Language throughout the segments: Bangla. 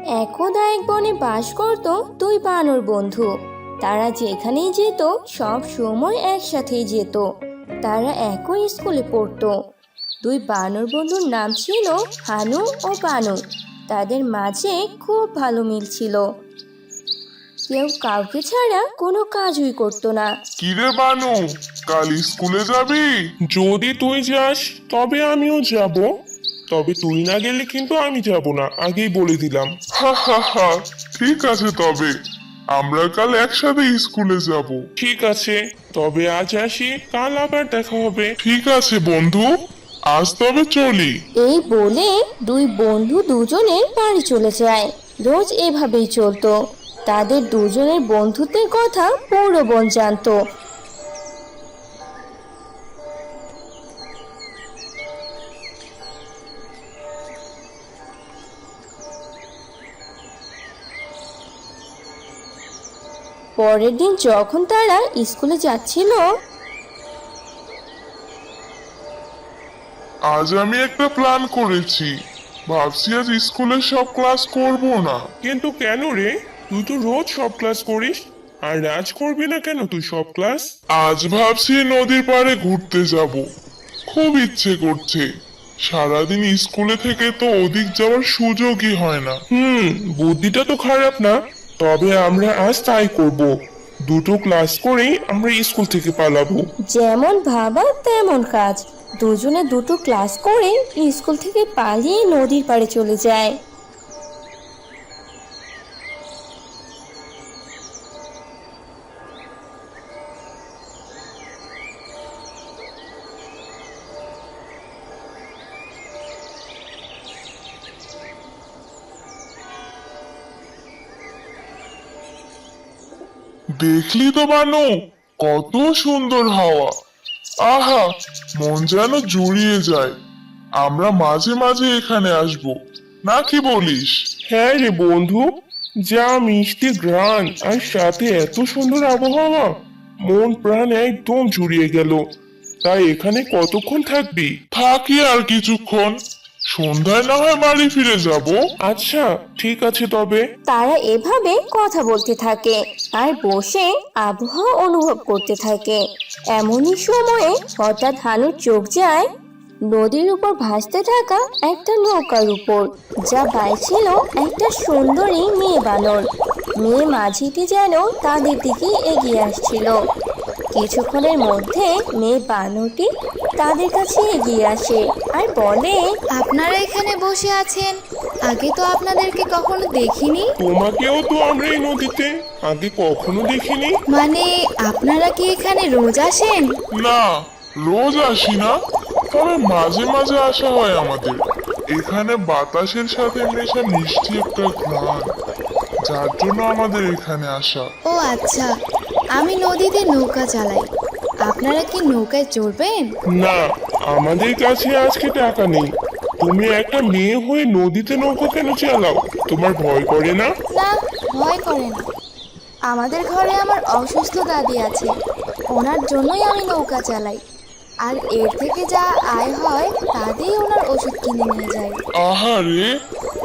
একদা এক বনে বাস করত দুই বানর বন্ধু। তারা যেখানেই যেত সব সময় একসাথেই যেত। তারা একই স্কুলে পড়তো। দুই বানর বন্ধুর নাম ছিল হানু ও বানু। তাদের মাঝে খুব ভালো মিল ছিল। কেউ কাউকে ছাড়া কোনো কাজই করতো না। কিরে বানু, কাল স্কুলে যাবি? যদি তুই যাস তবে আমিও যাব। তবে তুই না গেলে কিন্তু আমি যাব না, আগেই বলে দিলাম। হা হা হা, ঠিক আছে তবে আমরা কাল একসাথে স্কুলে যাব। ঠিক আছে, তবে আজ আসি, কাল আবার দেখা হবে। ঠিক আছে বন্ধু, আজ তবে চলি। এই বলে দুই বন্ধু দুজনের বাড়ি চলে যায়। রোজ এভাবেই চলতো। তাদের দুজনের বন্ধুত্বের কথা পুরো বন জানতো। পরের দিন যখন তারা স্কুলে যাচ্ছিল, আজ আমি একটা প্ল্যান করেছি। ভাবছি আজ স্কুলের সব ক্লাস করব না। কিন্তু কেন রে? তুই তো রোজ সব ক্লাস করিস, আর আজ করবি না কেন তুই সব ক্লাস? আজ ভাবছি নদীর পাড়ে ঘুরতে যাব। খুব ইচ্ছে করছে। সারাদিন স্কুলে থেকে তো ওদিক যাওয়ার সুযোগই হয় না। বুদ্ধিটা তো খারাপ না। তবে আমরা আজ তাই করব। দুটো ক্লাস করেই আমরা স্কুল থেকে পালাবো। যেমন ভাবা তেমন কাজ। দুজনে দুটো ক্লাস করে স্কুল থেকে পালিয়ে নদীর পাড়ে চলে যায়। দেখলি তো বানু, কত সুন্দর হাওয়া। আহা, মন যেন জুড়িয়ে যায়। আমরা মাঝে মাঝে এখানে আসব, না কি বলিস? হ্যাঁ রে বন্ধু, যা মিষ্টি ঘ্রাণ আর সাথে এত সুন্দর আবহাওয়া, মন প্রাণ একদম জুড়িয়ে গেল। তাই এখানে কতক্ষণ থাকবি? থাকি আর কিছুক্ষণ, সন্ধ্যায় না হয় বাড়ি ফিরে যাব। আচ্ছা, ঠিক আছে তবে। তারা এভাবে কথা বলতে থাকে আর বসে আবহাওয়া অনুভব করতে থাকে। এমনই সময়ে হঠাৎ হানুর চোখ যায় নদীর উপর ভাসতে থাকা একটা নৌকার উপর, যা বাইছিল একটা সুন্দরী মেয়ে বানর। মেয়ে মাঝিটি যেন তাদের দিকে এগিয়ে আসছিল। কিছুক্ষণের মধ্যে মেয়ে বানরটি তাদের কাছে এগিয়ে আসে আর বলে, আপনারা এখানে বসে আছেন, আগে তো আপনাদেরকে কখনো দেখিনি। তোমাকেও তো আমরা এই নদীতে আগে কখনো দেখিনি। মানে আপনারা কি এখানে রোজ আসেন? না, রোজ আসি না, তবে মাঝে মাঝে আসা হয় আমাদের। এখানে বাতাসের সাথে মেশা মিষ্টি একটা ঘ্রাণ, যার জন্য আমাদের এখানে আসা। ও আচ্ছা, আমি নদীতে নৌকা চালাই। আপনারা কি নৌকায় চড়বেন? না, আমাদের কাছে আজকে টাকা নেই। তুমি একটা মেয়ে হয়ে নদীতে নৌকা কেন চালাও? তোমার ভয় করে না? না, ভয় করে না। আমাদের ঘরে আমার অসুস্থ দাদি আছে, ওনার জন্যই আমি নৌকা চালাই। আর এর থেকে যা আয় হয় তা দিয়ে ওনার ওষুধ কিনে নিয়ে যাই। আহারে,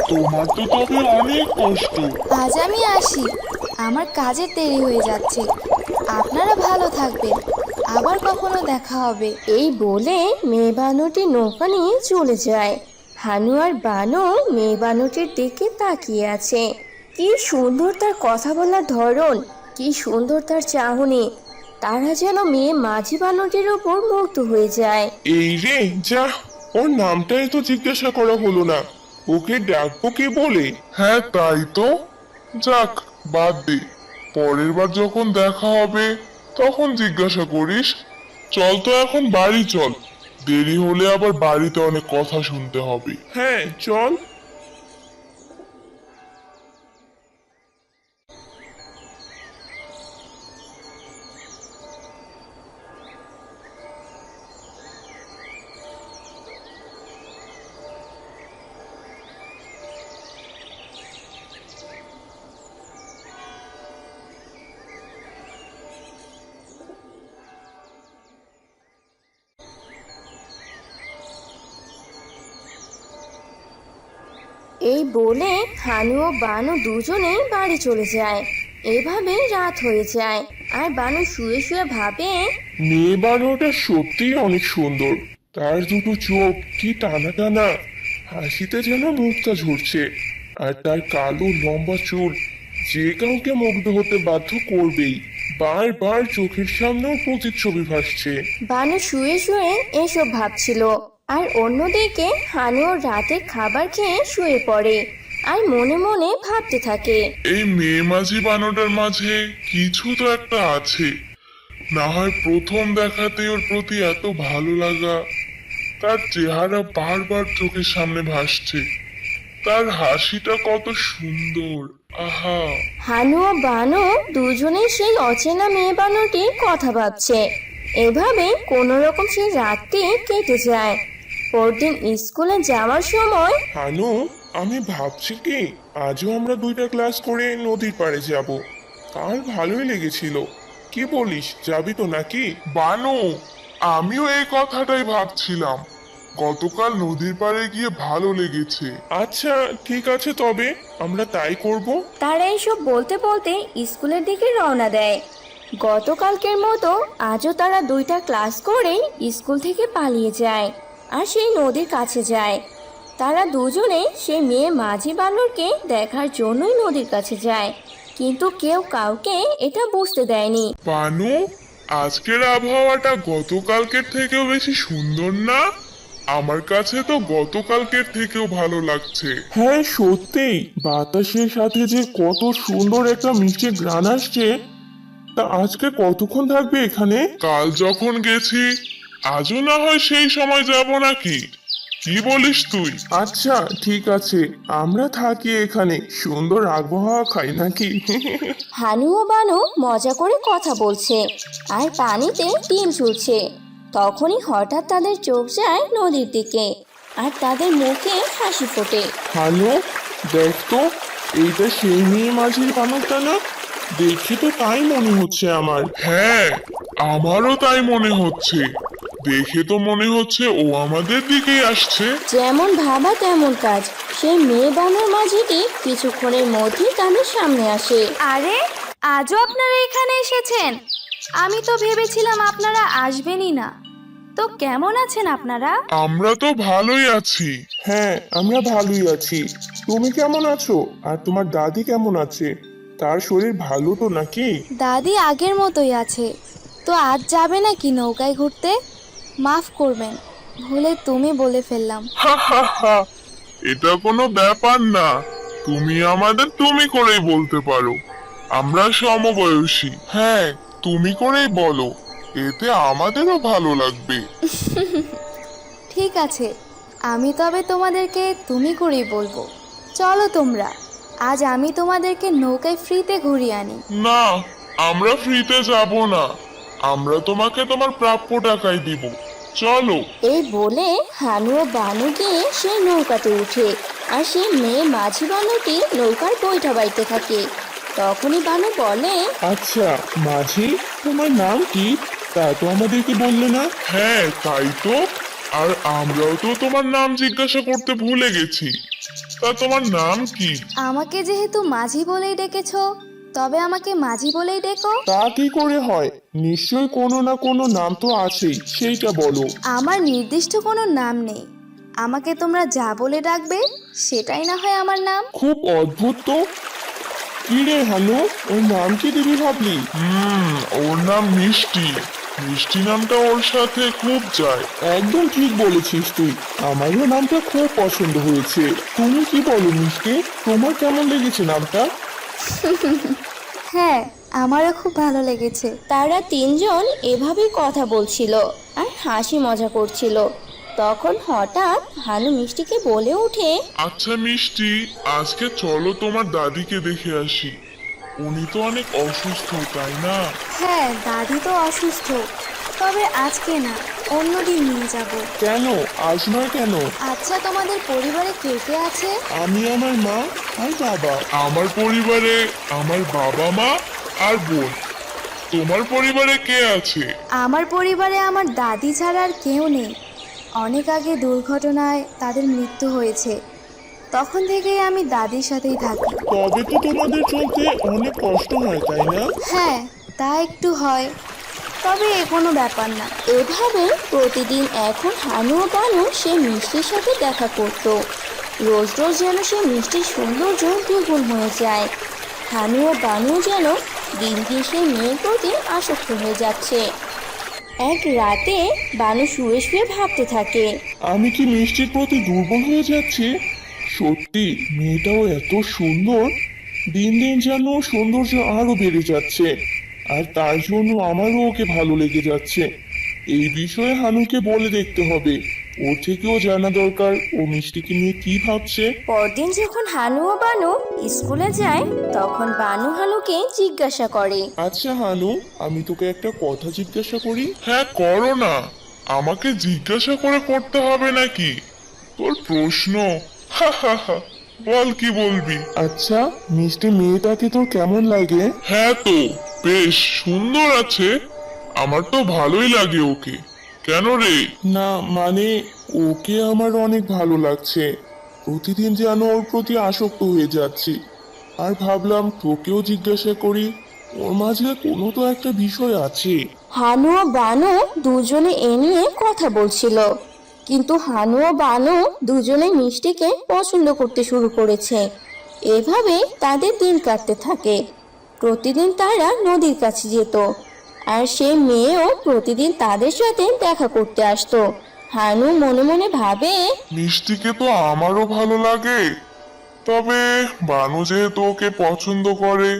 তোমার তো তবে অনেক কষ্ট। আজ আমি আসি, আমার কাজের দেরি হয়ে যাচ্ছে। আপনারা ভালো থাকবেন, আবার কখনো দেখা হবে। এই বলে মেয়ে বানরটি নৌকা নিয়ে চলে যায়। হানু আর বানু মেয়ে বানরটির দিকে তাকিয়ে আছে। কি সুন্দর তার কথা বলার ধরন, কি সুন্দর তার চাহনি। তারা যেন মেয়ে মাঝি বানরটির উপর মুগ্ধ হয়ে যায়। এই রে, যা, ওর নামটাই তো জিজ্ঞাসা করা হলো না। ওকে ডাকবো কি বলে? হ্যাঁ তাই তো। যাক, বাদ দে, পরের বার যখন দেখা হবে তখন জিজ্ঞাসা করিস। চল তো এখন বাড়ি চল, দেরি হলে আবার বাড়িতে অনেক কথা শুনতে হবে। হ্যাঁ, চল। এই বলে হানু ও বানু দুজনেই বাড়ি চলে যায়। এভাবে রাত হয়ে যায় আর বানু শুয়ে শুয়ে ভাবে, মেয়ে বানরটা সত্যিই অনেক সুন্দর। তার দুটো চোখ কি টানা টানা, হাসিতে যেন মুক্তা ঝরছে। আর তার কালো লম্বা চুল যে কাউকে মুগ্ধ হতে বাধ্য করবেই। বারবার চোখের সামনেও প্রতিচ্ছবি ভাসছে। বানু শুয়ে শুয়ে এসব ভাবছিল আর অন্যদিকে হানু রাতের খাবার খেয়ে শুয়ে পড়ে আর মনে মনে ভাবতে থাকে। এই মেয়ে মাঝি বানরটার মাঝে কিছু তো একটা আছে। না হয় প্রথম দেখাতে ওর প্রতি এত ভালো লাগা। তার চেহারা বারবার চোখের সামনে ভাসছে। তার হাসিটা কত সুন্দর, আহা। হানু ও বানু দুজনেই সেই অচেনা মেয়ে বানরটির কথা ভাবছে। এভাবে কোনো রকম সেই রাতটি কেটে যায়। পরদিন স্কুলে যাওয়ার সময় হানু, আমি ভাবছি কি আজও আমরা দুইটা ক্লাস করে নদীর পাড়ে যাব। কাল ভালোই লেগেছিল। কি বলিস, যাবি তো নাকি? বানু, আমিও এই কথাটাই ভাবছিলাম। গতকাল নদীর পাড়ে গিয়ে ভালো লেগেছে। আচ্ছা ঠিক আছে, তবে আমরা তাই করব। তারা এসব বলতে বলতে স্কুলের দিকে রওনা দেয়। গতকালকের মতো আজও তারা দুইটা ক্লাস করেই স্কুল থেকে পালিয়ে যায় আর সেই নদীর কাছে যায়। তারা দুজনে সেই মেয়ে মাঝি বানরকে দেখার জন্যই নদীর কাছে যায়, কিন্তু কেউ কাউকে এটা বুঝতে দেয়নি। বানু, আজকের আবহাওয়াটা গতকালকের থেকেও বেশি সুন্দর না? আমার কাছে তো গতকালকের থেকেও ভালো লাগছে। হ্যাঁ সত্যিই, বাতাসের সাথে যে কত সুন্দর একটা মিষ্টি ঘ্রাণ আসছে। তা আজকে কতক্ষণ থাকবে এখানে? কাল যখন গেছি আজও না হয় সেই সময় যাব নাকি? কি বলিস তুই? আচ্ছা ঠিক আছে, আমরা থাকি এখানে, সুন্দর আবহাওয়া খাই নাকি? হানু ও বানু মজা করে কথা বলছে আর পানিতে ডিম ছুটছে। তখনই হঠাৎ তাদের চোখ যায় নদীর দিকে আর তাদের মুখে হাসি ফোটে। হ্যালো, দেখ তো, এইটা সেই মেয়ে মাঝির বানরটা না? দেখি তো তাই মনে হচ্ছে আমার। হ্যাঁ, আমারও তাই মনে হচ্ছে। দেখে তো মনে হচ্ছে ও আমাদের দিকেই আসছে। যেমন ভাবা তেমন কাজ, সেই মেয়ে বানর মাঝিটি কিছুক্ষণের মধ্যেই তাদের সামনে আসে। আরে, আজও আপনারা এখানে এসেছেন? আমি তো ভেবেছিলাম আপনারা আসবেনই না। তো কেমন আছেন আপনারা? আমরা তো ভালোই আছি। হ্যাঁ আমরা ভালোই আছি। তুমি কেমন আছো? আর তোমার দাদি কেমন আছে? তার শরীর ভালো তো নাকি? দাদি আগের মতোই আছে। তো আজ যাবে নাকি নৌকায় ঘুরতে? মাফ করবেন, ভুলে তুমি বলে ফেললাম। হা হা হা, এটা কোনো ব্যাপার না। তুমি আমাদের তুমি করেই বলতে পারো। আমরা সমবয়সী। হ্যাঁ, তুমি করেই বলো, এতে আমাদেরও ভালো লাগবে। ঠিক আছে, আমি তবে তোমাদেরকে তুমি করেই বলবো। চলো তোমরা, আজ আমি তোমাদেরকে নৌকায় ফ্রিতে ঘুরিয়ে আনি। না, আমরা ফ্রিতে যাব না। আমরা তোমাকে তোমার প্রাপ্য টাকাই দিব। চলো। এই বলে হানু ও বানু গিয়ে সেই নৌকাতে উঠে আর সেই মেয়ে মাঝি বানরটি নৌকার বইটা বাইতে থাকে। তখনই বানু বলে, আচ্ছা মাঝি, তোমার নাম কি? তা তো আমাদেরকে বললে না। হ্যাঁ, তাই তো। আর আমরাও তো তোমার নাম জিজ্ঞাসা করতে ভুলে গেছি। তা তোমার নাম কি? আমাকে যেহেতু মাঝি বলেই ডেকেছো, তবে আমাকে মাঝি বলেই ডেকো। তা কি করে হয়? নিশ্চয় কোনো না কোনো নাম তো আছেই, সেইটা বলো। আমার নির্দিষ্ট কোনো নাম নেই। আমাকে তোমরা যা বলে ডাকবে সেটাই না হয় আমার নাম। খুব অদ্ভুত তো। কি রে হানু, ওর নাম কি দিবি ভাবলি? ওর নাম মিষ্টি। মিষ্টি নামটা ওর সাথে খুব যায়। একদম ঠিক বলেছিস তুই, আমারও নামটা খুব পছন্দ হয়েছে। তুমি কি বলো মিষ্টি, তোমার কেমন লেগেছে নামটা? হ্যাঁ, আমারও খুব ভালো লেগেছে। তারা তিনজন এভাবেই কথা বলছিল আর হাসি মজা করছিল। তখন হঠাৎ হানু মিষ্টিকে বলে ওঠে, আচ্ছা মিষ্টি, আজকে চলো তোমার দাদিকে দেখে আসি। উনি তো অনেক অসুস্থ, তাই না? হ্যাঁ, দাদি তো অসুস্থ, তবে আজকে না, অন্যদিন নিয়ে যাব। কেন আজ নয় কেন? আচ্ছা, তোমাদের পরিবারে কে কে আছে? আমি, আমার মা আর বাবা। আমার পরিবারে আমার বাবা মা আর বোন। তোমার পরিবারে কে আছে? আমার পরিবারে আমার দাদি ছাড়া আর কেউ নেই। অনেক আগে দুর্ঘটনায় তাদের মৃত্যু হয়েছে। তখন থেকেই আমি দাদির সাথেই থাকি। তবে তো তোমাদের চলতে অনেক কষ্ট হয়, তাই না? হ্যাঁ, তা একটু হয়, তবে এ কোনো ব্যাপার না। এভাবে প্রতিদিন এখন হানু ও বানু সে মিষ্টির সাথে দেখা করত। রোজ রোজ যেন সে মিষ্টির সৌন্দর্য দ্বিগুণ হয়ে যায়। হানু ও বানু যেন দিন দিন সেই মেয়ের প্রতি আসক্ত হয়ে যাচ্ছে। এক রাতে বানু শুয়ে শুয়ে ভাবতে থাকে, আমি কি মিষ্টির প্রতি দুর্বল হয়ে যাচ্ছি? সত্যি মেয়েটাও এত সুন্দর, দিন দিন যেন সৌন্দর্য আরো বেড়ে যাচ্ছে, আর তার জন্য আমারও ওকে ভালো লেগে যাচ্ছে। এই বিষয়ে হানুকে বলে দেখতে হবে, ওর থেকেও জানা দরকার ও মিষ্টিকে নিয়ে কি ভাবছে। পরদিন যখন হানু ও বানু স্কুলে যায় তখন বানু হানুকে জিজ্ঞাসা করে, আচ্ছা হানু, আমি তোকে একটা কথা জিজ্ঞাসা করি। হ্যাঁ করো না, আমাকে জিজ্ঞাসা করে করতে হবে নাকি? তোর প্রশ্ন, হা হা হা, বল কি বলবি? আচ্ছা, মিষ্টি মেয়েটাকে তোর কেমন লাগে? হ্যাঁ তো, বেশ সুন্দর আছে, আমার তো ভালোই লাগে ওকে। কেন রে? না মানে, ওকে আমার অনেক ভালো লাগছে, প্রতিদিন যেন ওর প্রতি আসক্ত হয়ে যাচ্ছি, আর ভাবলাম তোকেও জিজ্ঞাসা করি, ওর মাঝে কোনো তো একটা বিষয় আছে। হানু ও বানু দুজনে এ নিয়ে কথা বলছিল, কিন্তু হানু ও বানু দুজনে মিষ্টিকে পছন্দ করতে শুরু করেছে। এভাবে তাদের দিন কাটতে থাকে। প্রতিদিন তারা নদীর কাছে যেত, আর সেই মেয়েও প্রতিদিন তাদের সাথে দেখা করতে আসতো। হানু মনে মনে ভাবে, মিষ্টিকে তো আমারও ভালো লাগে, তবে বানু যেহেতু ওকে পছন্দ করে,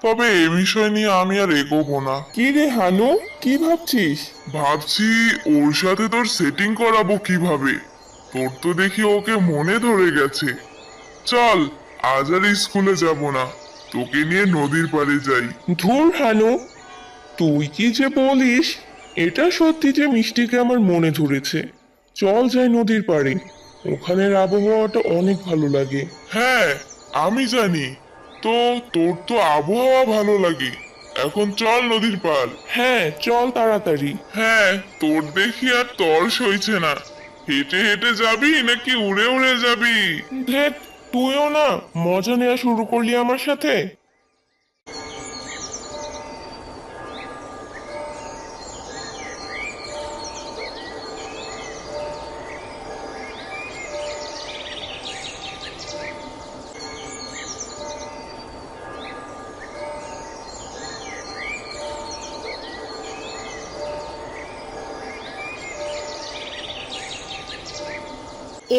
তবে এ বিষয় নিয়ে আমি আর এগোবো না। কি রে হানু, কি ভাবছিস? ভাবছি ওর সাথে তোর সেটিং করাবো কিভাবে। তোর তো দেখি ওকে মনে ধরে গেছে। চল, আজ আর স্কুলে যাব না, তোকে নিয়ে নদীর পাড়ে যাই। ধুর হানু, তুই কি যে বলিস, এটা সত্যি যে মিষ্টিকে আমার মনে ধরেছে। চল যাই নদীর পাড়ে, ওখানের আবহাওয়াটা অনেক ভালো লাগে। হ্যাঁ, আমি জানি, তো তোর তো আবহাওয়া ভালো লাগে। এখন চল নদীর পাড়। হ্যাঁ চল তাড়াতাড়ি। হ্যাঁ, তোর দেখি আর তর সইছে না। হেঁটে হেঁটে যাবি নাকি উড়ে উড়ে যাবি? ধ্যাৎ, তুইও না মজা নেওয়া শুরু করলি আমার সাথে।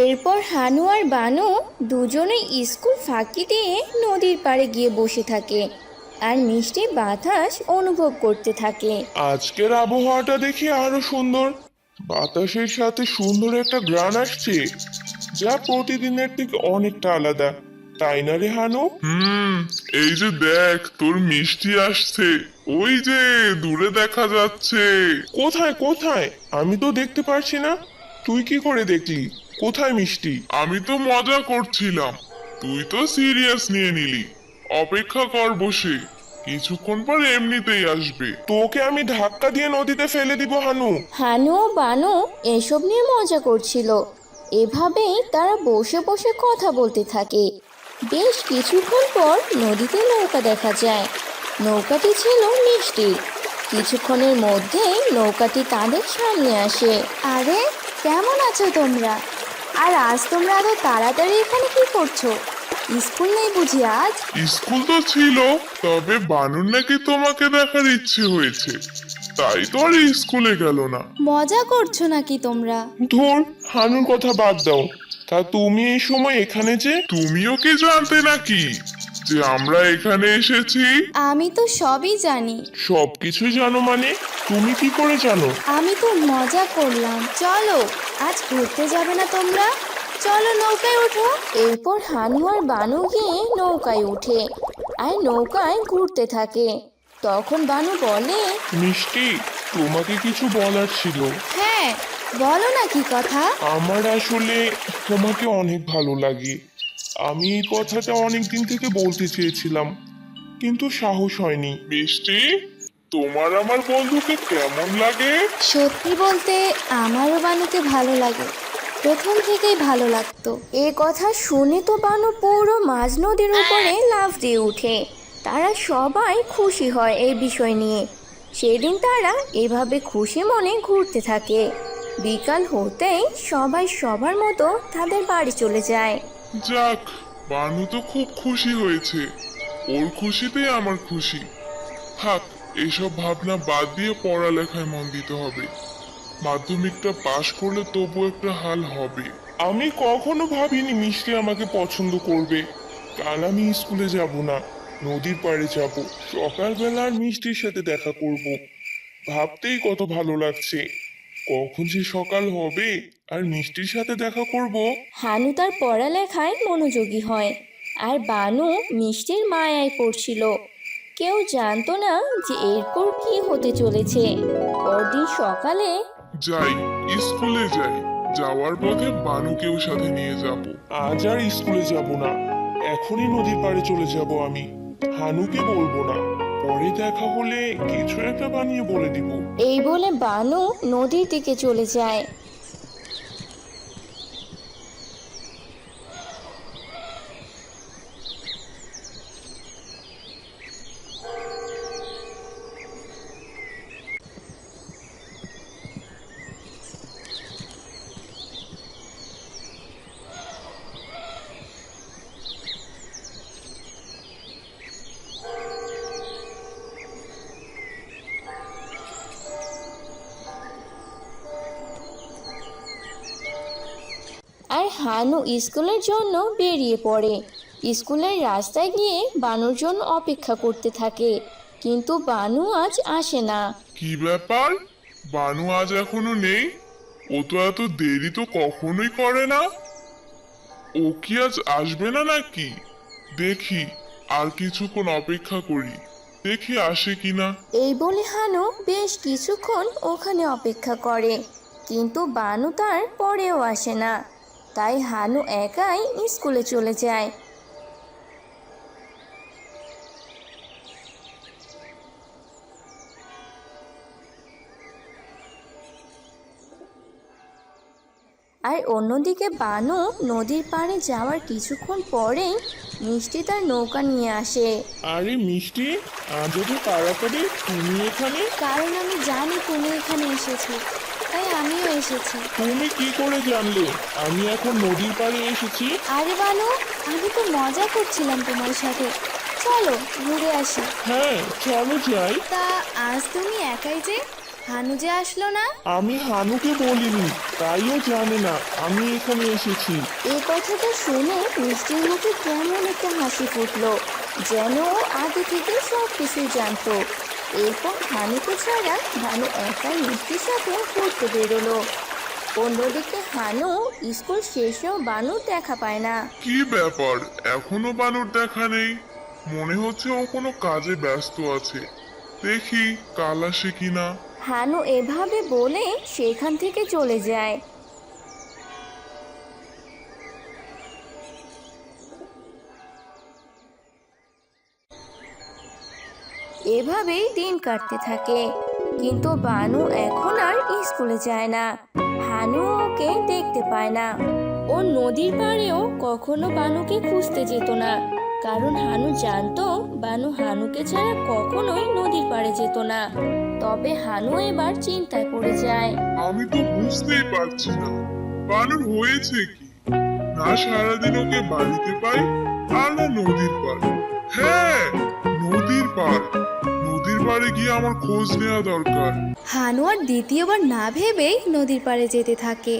এরপর হানু আর বানু দুজনে স্কুল ফাঁকি দিয়ে নদীর পাড়ে গিয়ে বসে থাকে আর মিষ্টি বাতাস অনুভব করতে থাকে। আজকের আবহাওয়াটা দেখি আরো সুন্দর, বাতাসের সাথে সুন্দর একটা গ্রান আসছে, যা প্রতিদিনের থেকে অনেকটা আলাদা, তাই না রে হানু? এই যে দেখ, তোর মিষ্টি আসছে, ওই যে দূরে দেখা যাচ্ছে। কোথায় কোথায়? আমি তো দেখতে পারছি না। তুই কি করে দেখলি? কোথায় মিষ্টি? আমি তো মজা করছিলাম, তুই তো সিরিয়াস নিয়ে নিলি। অপেক্ষা কর বসে, কিছুক্ষণ পর এমনিতেই আসবে। তোকে আমি ধাক্কা দিয়ে নদীতে ফেলে দিব হানু। হানু ও বানু এসব নিয়ে মজা করছিল। এভাবেই তারা বসে বসে কথা বলতে থাকে। বেশ কিছুক্ষণ পর নদীতে নৌকা দেখা যায়। নৌকাটি ছিল মিষ্টির। কিছুক্ষণের মধ্যেই নৌকাটি তাদের সামনে আসে। আরে, কেমন আছো তোমরা? আর আজ তোমরা এত তাড়াতাড়ি এখানে কি করছো? স্কুল নেই বুঝি আজ? স্কুল তো ছিল, তবে বানুর নাকি তোমাকে দেখার ইচ্ছে হয়েছে, তাই তো আর স্কুলে গেল না। মজা করছো নাকি তোমরা? ধুর, হানুর কথা বাদ দাও। তা তুমি এই সময় এখানে যে? তুমিও কি জানতে নাকি যে আমরা এখানে এসেছি? আমি তো সবই জানি। সবকিছুই জানো মানে? তুমি কি করে জানো? আমি তো মজা করলাম। চলো, আজ ঘুরতে যাবে না তোমরা? চলো নৌকায় ওঠো। এরপর হানু আর বানু গিয়ে নৌকায় ওঠে আর নৌকায় ঘুরতে থাকে। তখন বানু বলে, মিষ্টি, তোমাকে কিছু বলার ছিল। হ্যাঁ, বলো না কি কথা? আমার আসলে তোমাকে অনেক ভালো লাগে। আমি এই কথাটা অনেক দিন থেকে বলতে চেয়েছিলাম, কিন্তু সাহস হয়নি। মিষ্টি, তোমার আমার বন্ধুকে কেমন লাগে? সত্যি বলতে আমারও বানুকে ভালো লাগে, প্রথম থেকেই ভালো লাগতো। এ কথা শুনে তো বানু পুরো মাঝ নদীর উপরে লাফ দিয়ে উঠে। তারা সবাই খুশি হয় এই বিষয় নিয়ে। সেদিন তারা এভাবে খুশি মনে ঘুরতে থাকে। বিকাল হতেই সবাই সবার মতো তাদের বাড়ি চলে যায়। যাক, বানু তো খুব খুশি হয়েছে। ওর খুশিতেই আমার খুশি। থাক, এসব ভাবনা বাদ দিয়ে পড়ালেখায় মন দিতে হবে। মাধ্যমিকটা পাশ করলে তবু একটা হাল হবে। আমি কখনো ভাবিনি মিষ্টি আমাকে পছন্দ করবে। কাল আমি স্কুলে যাব না, নদীর পাড়ে যাব। সকালবেলা আর মিষ্টির সাথে দেখা করব। ভাবতেই কত ভালো লাগছে। কখন যে সকাল হবে আর মিষ্টির সাথে দেখা করব। হানু তার পড়ালেখায় মনোযোগী হয়, আর বানু মিষ্টির মায়ায় পড়ছিল। কেউ জানতো না যে এরপর কি হতে চলেছে। পরদিন সকালে যাই, স্কুলে যাই। যাওয়ার পথে বানুকেও সাথে নিয়ে যাব। আজ আর স্কুলে যাব না, এখনই নদীর পাড়ে চলে যাব আমি। হানুকে বলবো না, পরে দেখা হলে কিছু একটা বানিয়ে বলে দিব। এই বলে বানু নদীর দিকে চলে যায়। আর হানু স্কুলের জন্য বেরিয়ে পড়ে। স্কুলের রাস্তায় গিয়ে বানুর জন্য অপেক্ষা করতে থাকে, কিন্তু বানু আজ আসে না। কি ব্যাপার, বানু আজ এখনো নেই? ও তো এত দেরি তো কখনোই করে না। ও কি আজ আসবে না নাকি? দেখি, আর কিছুক্ষণ অপেক্ষা করি, দেখি আসে কিনা। এই বলে হানু বেশ কিছুক্ষণ ওখানে অপেক্ষা করে, কিন্তু বানু তার পরেও আসে না। তাই হানু একাই স্কুলে চলে যায়। আর অন্যদিকে বানু নদীর পাড়ে যাওয়ার কিছুক্ষণ পরেই মিষ্টি তার নৌকা নিয়ে আসে। আরে মিষ্টি, আজ এত তাড়াতাড়ি তুমি এখানে? কারণ আমি জানি তুমি এখানে এসেছো, তাই আমিও এসেছি। তুমি কি করে জানলে আমি এখন নদীর পাড়ে এসেছি? আরে বানু, আমি তো মজা করছিলাম তোমার সাথে। চলো ঘুরে আসি। হ্যাঁ, চলো যাই। তা আজ তুমি একাই যে, হানু যে আসলো না? আমি হানুকে বলিনি, তাইও জানে না আমি এখানে এসেছি। এই কথাটা শুনে মিষ্টির মুখে কেমন একটা হাসি ফুটলো, যেন ও আগে থেকে সব কিছুই জানতো। এরপর হানুকে ছাড়া ভানু একাই মিষ্টির সাথে ঘুরতে বেরোলো। অন্যদিকে হানু স্কুল শেষেও বানুর দেখা পায় না। কি ব্যাপার, এখনো বানুর দেখা নেই? মনে হচ্ছে ও কোনো কাজে ব্যস্ত আছে। দেখি কাল আসে কিনা। হানু এভাবে বলে সেখান থেকে চলে যায়। এভাবেই দিন কাটতে থাকে, কিন্তু বানু এখন আর স্কুলে যায় না। হানু ওকে দেখতে পায় না। ও নদীর পাড়েও কখনো বানুকে খুঁজতে যেত না, কারণ হানু জানতো বানু হানুকে ছাড়া কখনোই নদীর পাড়ে যেত না। তবে হানু এবার চিন্তায় পড়ে যায়। আমি তো বুঝতেই পারছি না বানুর হয়েছে কি। না সারাদিন ওকে বাড়িতে পাই, আর না নদীর পাড়। হ্যাঁ, নদীর পাড়। নদীর পাড়ে গিয়ে আমার খোঁজ নেওয়া দরকার। হানু আর দ্বিতীয়বার না ভেবেই নদীর পাড়ে যেতে থাকে।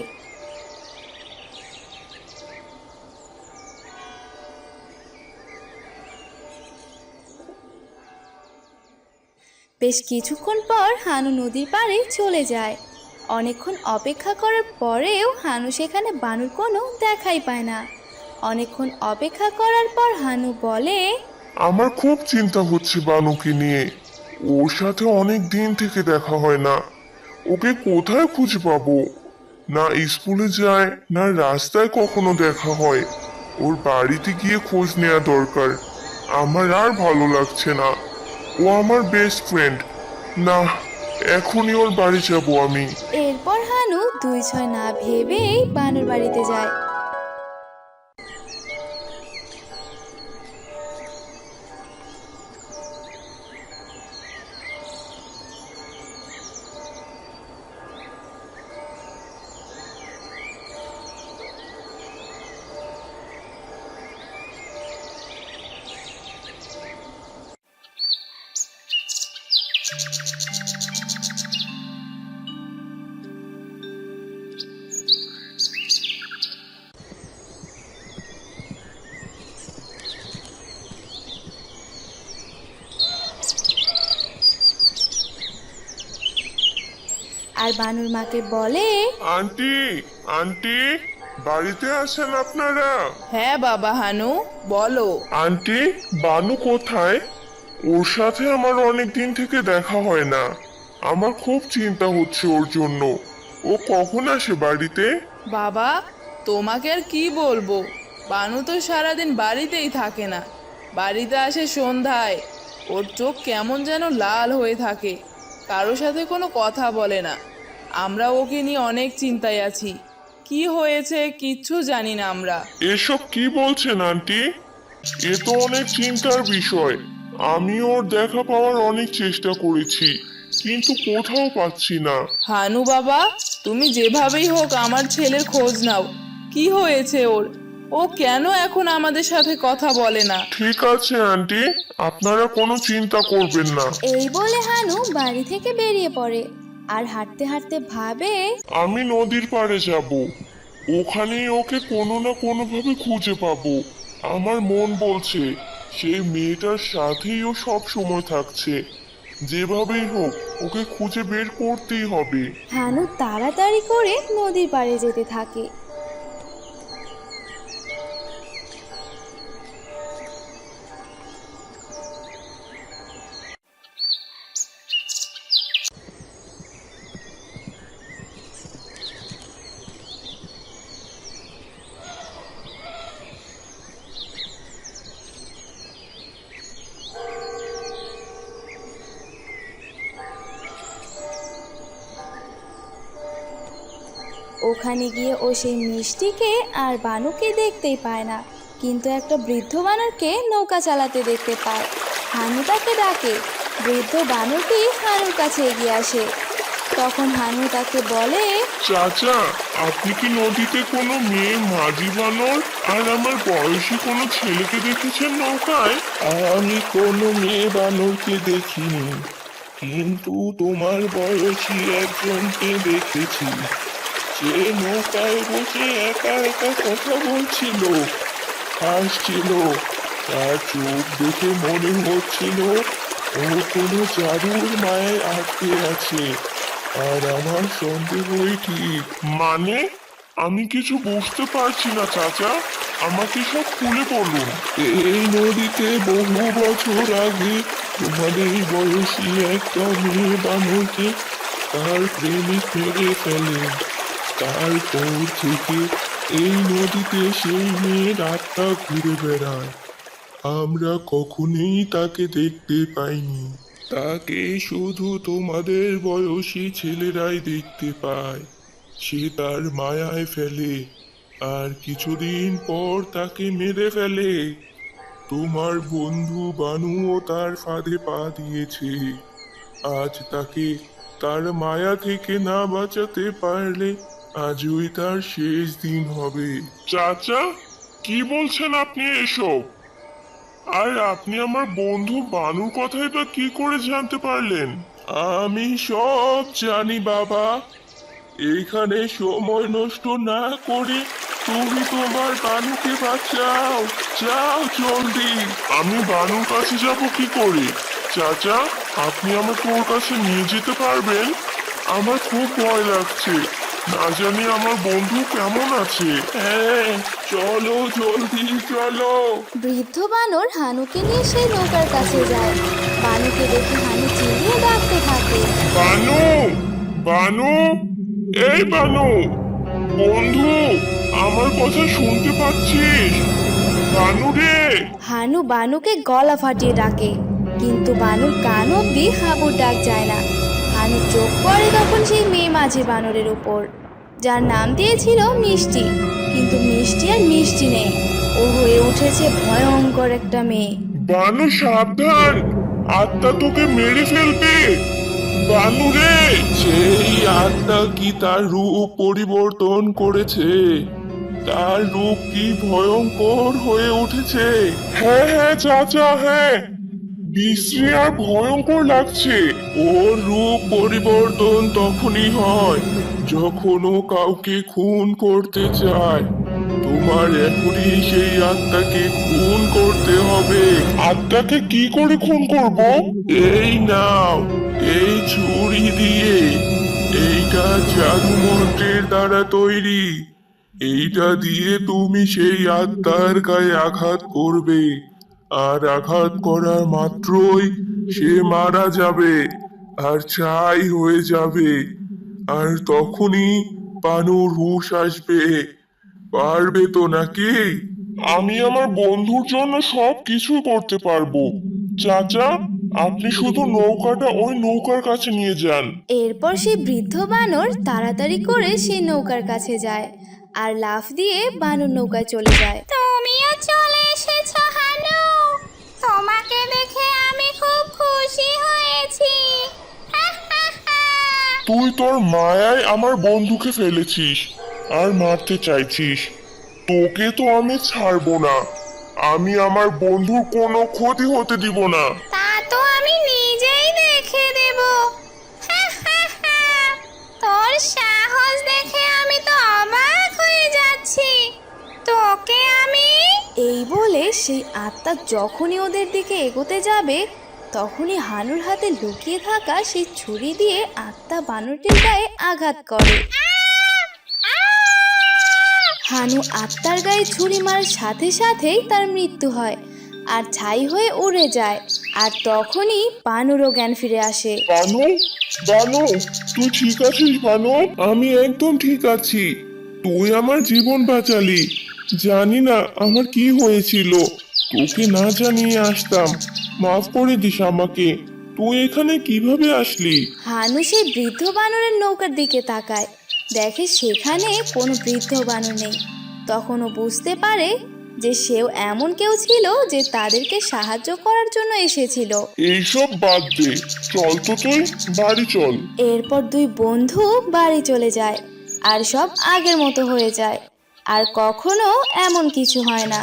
বেশ কিছুক্ষণ পর হানু নদীর পাড়ে চলে যায়। অনেকক্ষণ অপেক্ষা করার পরেও হানু সেখানে বানুর কোনো দেখাই পায় না। অনেকক্ষণ অপেক্ষা করার পর হানু বলে, আমার খুব চিন্তা হচ্ছে বানুকে নিয়ে। ওর সাথে অনেক দিন থেকে দেখা হয় না। ওকে কোথায় খুঁজে পাবো? না স্কুলে যায়, না রাস্তায় কখনো দেখা হয়। ওর বাড়িতে গিয়ে খোঁজ নেওয়া দরকার। আমার আর ভালো লাগছে না। ও আমার বেস্ট ফ্রেন্ড। না, এখনই ওর বাড়ি যাবো আমি। এরপর হানু 2-6 না ভেবেই বানর বাড়িতে যায়। আর বানুর মাকে বলে, আন্টি, আন্টি, বাড়িতে আছেন আপনারা? হ্যাঁ বাবা হানু, বলো। আন্টি, বানু কোথায়? ওর সাথে আমার অনেক দিন থেকে দেখা হয় না। আমার খুব চিন্তা হচ্ছে ওর জন্য। ও কখন আসে বাড়িতে? বাবা, তোমাকে আর কি বলবো, বানু তো সারাদিন বাড়িতেই থাকে না। বাড়িতে আসে সন্ধ্যায়। ওর চোখ কেমন যেন লাল হয়ে থাকে, কারো সাথে কোনো কথা বলে না। আমরা ওকে নিয়ে অনেক চিন্তায় আছি। কি হয়েছে কিচ্ছু জানি না আমরা। এসব কি বলছেন আন্টি? এ তো অনেক চিন্তার বিষয়। আমি ওর দেখা পাওয়ার অনেক চেষ্টা করেছি, কিন্তু কোথাও পাচ্ছি না। হানু বাবা, তুমি যেভাবেই হোক আমার ছেলের খোঁজ নাও। কি হয়েছে ওর? ও কেন এখন আমাদের সাথে কথা বলে না? ঠিক আছে আন্টি, আপনারা কোনো চিন্তা করবেন না। এই বলে হানু বাড়ি থেকে বেরিয়ে পড়ে আর হাঁটতে হাঁটতে ভাবে, আমি নদীর পাড়ে যাব। ওখানেই ওকে কোনো না কোনোভাবে খুঁজে পাবো। আমার মন বলছে সেই মেয়েটার সাথেই ও সব সময় থাকছে। যেভাবেই হোক ওকে খুঁজে বের করতেই হবে। হানু তাড়াতাড়ি করে নদীর পাড়ে যেতে থাকে। ওখানে গিয়ে ও সেই মিষ্টিকে আর বানুকে দেখতেই পায় না, কিন্তু একটা বৃদ্ধ বানরকে নৌকা চালাতে দেখতে পায়। হানু তাকে ডাকে। বৃদ্ধ বানরটি হানুর কাছে এগিয়ে আসে। তখন হানু তাকে বলে, চাচা, আপনি কি নদীতে কোনো মেয়ে মাঝি বানর আর আমার বয়সী কোনো ছেলেকে দেখেছেন নৌকায়? আমি কোনো মেয়ে বানরকে দেখিনি, কিন্তু তোমার বয়সী একজনকে দেখেছি। সে নৌকায় বসে একা একা কথা বলছিল, হাসছিল। তার চোখ দেখে মনে হচ্ছিল ও কোনো জাদুর মায়ায় আটকে আছে। আর আমার সন্দেহই ঠিক। মানে, আমি কিছু বুঝতে পারছি না চাচা, আমাকে সব খুলে বলুন। এই নদীতে বহু বছর আগে তোমাদের বয়সী একটা মেয়ে বানরকে তার প্রেমিক মেরে ফেলে। তারপর থেকে এই নদীতে সেই মেয়ের আত্মা ঘুরে বেড়ায়। আমরা কখনোই তাকে দেখতে পাইনি। তাকে শুধু তোমাদের বয়সী ছেলেরাই দেখতে পায়। সে তার মায়ায় ফেলে, আর কিছুদিন পর তাকে মেরে ফেলে। তোমার বন্ধু বানুও তার ফাঁদে পা দিয়েছে। আজ তাকে তার মায়া থেকে না বাঁচাতে পারলে আজই তার শেষ দিন হবে। চাচা, কি বলছেন আপনি এসব? আর আপনি আমার বন্ধু বানুর কথাই বা কি করে জানতে পারলেন? আমি সব জানি বাবা। এইখানে সময় নষ্ট না করে তুমি তোমার বানুকে বাঁচাও। যাও জলদি। আমি বানুর কাছে যাব কি করে? চাচা, আপনি আমাকে ওর কাছে নিয়ে যেতে পারবেন? আমার খুব ভয় লাগছে, না জানি আমার বন্ধু কেমন আছে। হ্যাঁ, চলো জলদি চলো। বৃদ্ধ বানর হানুকে নিয়ে সেই নৌকার কাছে যায়। বানুকে দেখে হানু চিল্লিয়ে ডাকতে থাকে, বানু, বানু, এই বানু, বন্ধু, আমার কথা শুনতে পাচ্ছিস? বানু রে। হানু বানুকে গলা ফাটিয়ে ডাকে, কিন্তু বানুর কান অব্দি হাবুর ডাক যায় না। হানু ভানুর চোখ পড়ে তখন সেই মেয়ে মাঝি বানরের উপর, যার নাম দিয়েছিল মিষ্টি। কিন্তু মিষ্টি আর মিষ্টি নেই, ও হয়ে উঠেছে ভয়ঙ্কর একটা মেয়ে। বানু সাবধান, আত্মা তোকে মেরে ফেলবে। বানু রে, সেই আত্মা কি তার রূপ পরিবর্তন করেছে? তার রূপ কি ভয়ঙ্কর হয়ে উঠেছে? হ্যাঁ হ্যাঁ চাচা, হ্যাঁ, বিশ্রী আর ভয়ঙ্কর লাগছে। ওর রূপ পরিবর্তন তখনই হয় যখন ও কাউকে খুন করতে চায়। তোমার এখনই সেই আত্মাকে খুন করতে হবে। আত্মাকে কি করে খুন করব? এই নাও, এই ছুরি দিয়ে। এইটা জাদু মন্ত্রের দ্বারা তৈরি। এইটা দিয়ে তুমি সেই আত্মার গায়ে আঘাত করবে, আর আঘাত করার মাত্রই সে মারা যাবে আর ছাই হয়ে যাবে। আর তখনই বানুর হুঁশ আসবে। পারবে তো নাকি? আমি আমার বন্ধুর জন্য সব কিছু করতে পারবো। চাচা, আপনি শুধু নৌকাটা ওই নৌকার কাছে নিয়ে যান। এরপর সেই বৃদ্ধ বানর তাড়াতাড়ি করে সেই নৌকার কাছে যায় আর লাফ দিয়ে বানর নৌকায় চলে যায়। তুমিও চলে এসেছো হানু, তোমাকে দেখে আমি খুব খুশি হয়েছি। তুই তোর মায়ায় আমার বন্ধুকে ফেলেছিস আর মারতে চাইছিস। তোকে তো আমি ছাড়বো না। আমি আমার বন্ধুর কোনো ক্ষতি হতে দিব না। তা তো আমি নিজেই দেখে দেব। তোর সাহস দেখে আমি তো অবাক হয়ে যাচ্ছি। তোকে আমি, এই বলে সেই আত্মা যখনই ওদের দিকে এগোতে যাবে তখনই হানুর হাতে লুকিয়ে থাকা সেই ছুরি দিয়ে আত্মা বানরটির গায়ে আঘাত করে। হানু আত্মার গায়ে ছুরি মারার সাথে সাথেই তার মৃত্যু হয় আর ছাই হয়ে উড়ে যায়। আর তখনই বানরও জ্ঞান ফিরে আসে। বানু, বানু, তুই ঠিক আছিস বানু? আমি একদম ঠিক আছি। তুই আমার জীবন বাঁচালি। জানি না আমার কি হয়েছিল, তোকে না জানিয়ে আসতাম। মাফ করে দিস আমাকে। তুই এখানে কিভাবে আসলি? হানু সেই বৃদ্ধ বানরের নৌকার দিকে তাকায়, দেখে সেখানে কোনো বৃদ্ধ বানর নেই। তখন ও বুঝতে পারে যে সেও এমন কেউ ছিল যে তাদেরকে সাহায্য করার জন্য এসেছিল। এইসব বাদ দে, চল তো তুই বাড়ি চল। এরপর দুই বন্ধু বাড়ি চলে যায় আর সব আগের মতো হয়ে যায়, আর কখনো এমন কিছু হয় না।